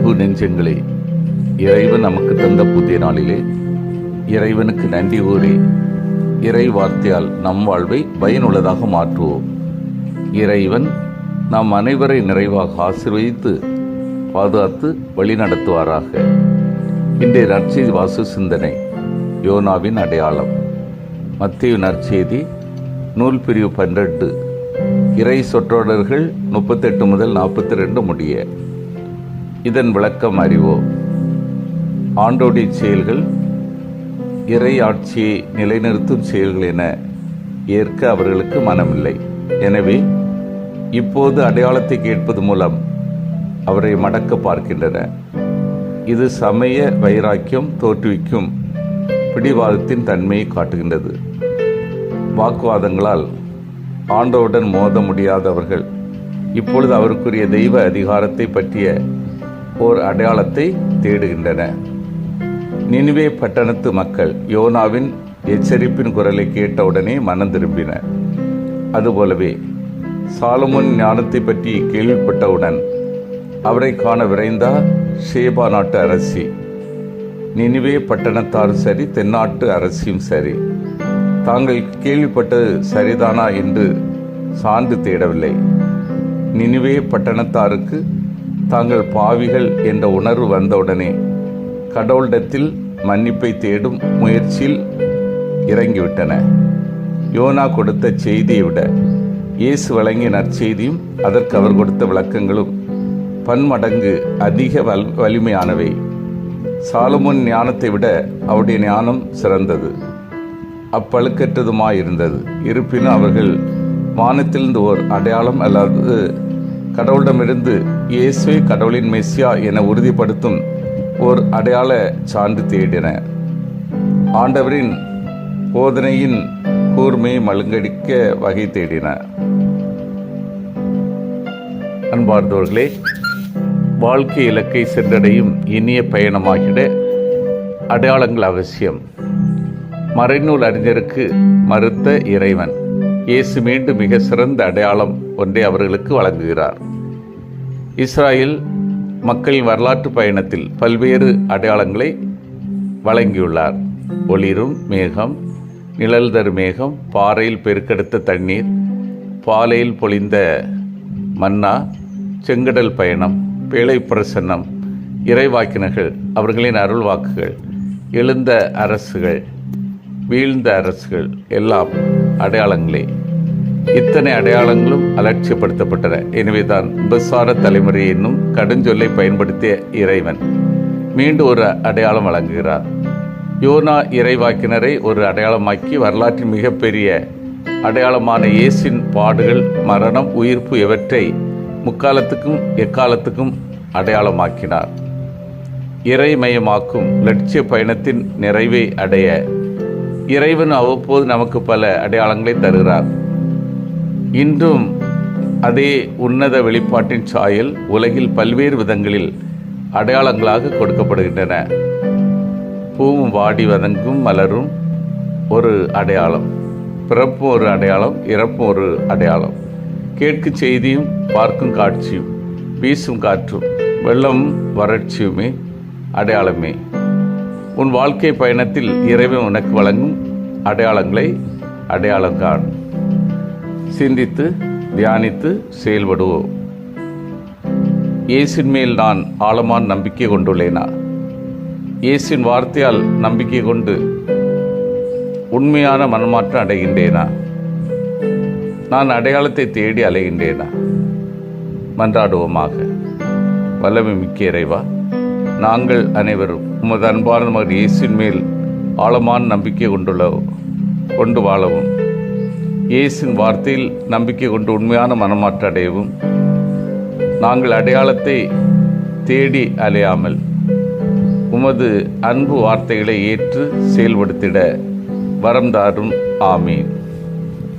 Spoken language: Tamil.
அன்பு நெஞ்சங்களே, இறைவன் நமக்கு தந்த புதிய நாளிலே இறைவனுக்கு நன்றி கூறி இறை வார்த்தையால் நம் வாழ்வை பயனுள்ளதாக மாற்றுவோம். இறைவன் நாம் அனைவரை நிறைவாக ஆசீர்வதித்து பாதுகாத்து வழிநடத்துவாராக. இன்றைய நற்செய்தி வாசு சிந்தனை யோனாவின் அடையாளம். மத்தேயு நற்செய்தி நூல் பிரிவு 12, இறை சொற்றொடர்கள் 38 முதல் 42 முடிய. இதன் விளக்கம் அறிவோம். ஆண்டோடைய செயல்கள் இறை ஆட்சியை நிலைநிறுத்தும் செயல்கள் என ஏற்க அவர்களுக்கு மனமில்லை. எனவே இப்போது அடையாளத்தை கேட்பது மூலம் அவரை மடக்க பார்க்கின்றன. இது சமய வைராக்கியம் தோற்றுவிக்கும் பிடிவாதத்தின் தன்மையை காட்டுகின்றது. வாக்குவாதங்களால் ஆண்டவருடன் மோத முடியாதவர்கள் இப்பொழுது அவருக்குரிய தெய்வ அதிகாரத்தை பற்றிய ஓர் அடையாளத்தை தேடுகின்றன. நினிவே பட்டணத்து மக்கள் யோனாவின் எச்சரிப்பின் குரலை கேட்டவுடனே மனம் திரும்பினர். அதுபோலவே சாலமோன் ஞானத்தை பற்றி கேள்விப்பட்டவுடன் அவரை காண விரைந்தார் ஷேபா நாட்டு அரசி. நினிவே பட்டணத்தாரும் சரி, தென்னாட்டு அரசியும் சரி, தாங்கள் கேள்விப்பட்டது சரிதானா என்று சான்று தேடவில்லை. நினிவே பட்டணத்தாருக்கு தாங்கள் பாவிகள் என்ற உணர்வு வந்தவுடனே கடவுளிடத்தில் மன்னிப்பை தேடும் முயற்சியில் இறங்கிவிட்டன. யோனா கொடுத்த செய்தியை விட இயேசு வழங்கிய நற்செய்தியும் அதற்கு அவர் கொடுத்த விளக்கங்களும் பன்மடங்கு அதிக வலிமையானவை. சாலமோன் ஞானத்தை விட அவருடைய ஞானம் சிறந்தது, அப்பழுக்கற்றதுமாயிருந்தது. இருப்பினும் அவர்கள் வானத்திலிருந்து ஓர் அடையாளம் அல்லது கடவுளிடமிருந்து இயேசுவே கடவுளின் மெஸ்ஸியா என உறுதிப்படுத்தும் ஓர் அடையாள சான்று தேடின. ஆண்டவரின் போதனையின் கூர்மையை மழுங்கடிக்க வகை தேடின. அன்பார்ந்தவர்களே, வாழ்க்கை இலக்கை சென்றடையும் இனிய பயணமாகிட அடையாளங்கள் அவசியம். மறைநூல் அறிஞருக்கு மறுத்த இறைவன் இயேசு மீண்டும் மிக சிறந்த அடையாளம் ஒன்றை அவர்களுக்கு வழங்குகிறார். இஸ்ராயேல் மக்களின் வரலாற்று பயணத்தில் பல்வேறு அடையாளங்களை வழங்கியுள்ளார். ஒளிரும் மேகம், நிழல் தரு மேகம், பாறையில் பெருக்கெடுத்த தண்ணீர், பாலையில் பொழிந்த மன்னா, செங்கடல் பயணம், பேழை பிரசன்னம், இறைவாக்கினர்கள், அவர்களின் அருள் வாக்குகள், எழுந்த அரசுகள், வீழ்ந்த அரசுகள் எல்லாம் அடையாளங்களே. இத்தனை அடையாளங்களும் அலட்சியப்படுத்தப்பட்டன. எனவேதான் உபசார தலைமுறை என்னும் கடுஞ்சொல்லை பயன்படுத்திய இறைவன் மீண்டும் ஒரு அடையாளம் வழங்குகிறார். யோனா இறைவாக்கினரை ஒரு அடையாளமாக்கி வரலாற்றின் மிகப்பெரிய அடையாளமான இயேசின் பாடுகள், மரணம், உயிர்ப்பு இவற்றை முக்காலத்துக்கும் எக்காலத்துக்கும் அடையாளமாக்கினார். இறைமயமாக்கும் லட்சிய பயணத்தின் நிறைவை அடைய இறைவன் அவ்வப்போது நமக்கு பல அடையாளங்களை தருகிறார். இன்றும் அதே உன்னத வெளிப்பாட்டின் சாயல் உலகில் பல்வேறு விதங்களில் அடையாளங்களாக கொடுக்கப்படுகின்றன. பூவும் வாடி வதங்கும் மலரும் ஒரு அடையாளம், பிறப்பும் ஒரு அடையாளம், இறப்பும் ஒரு அடையாளம், கேட்கும் செய்தியும் பார்க்கும் காட்சியும், வீசும் காற்றும், வெள்ளம் வறட்சியுமே அடையாளமே. உன் வாழ்க்கை பயணத்தில் இறைவன் உனக்கு வழங்கும் அடையாளங்களை அடையாளம் காண். சிந்தித்து தியானித்து செயல்படுவோம். இயேசின் மேல் நான் ஆழமான நம்பிக்கை கொண்டுள்ளேனா? இயேசின் வார்த்தையால் நம்பிக்கை கொண்டு உண்மையான மனமாற்றம் அடைகின்றேனா? நான் அடையாளத்தை தேடி அலைகின்றேனா? மன்றாடுவோமாக. வல்லமை மிக்க இறைவா, நாங்கள் அனைவரும் உமது அன்பான மகன் இயேசின் மேல் ஆழமான நம்பிக்கை கொண்டு வாழவும், இயேசின் வார்த்தையில் நம்பிக்கை கொண்டு உண்மையான மனமாற்றம் அடையவும், நாங்கள் அடையாளத்தை தேடி அலையாமல் உமது அன்பு வார்த்தைகளை ஏற்று செயல்படுத்திட வரம் தாரும். ஆமீன்.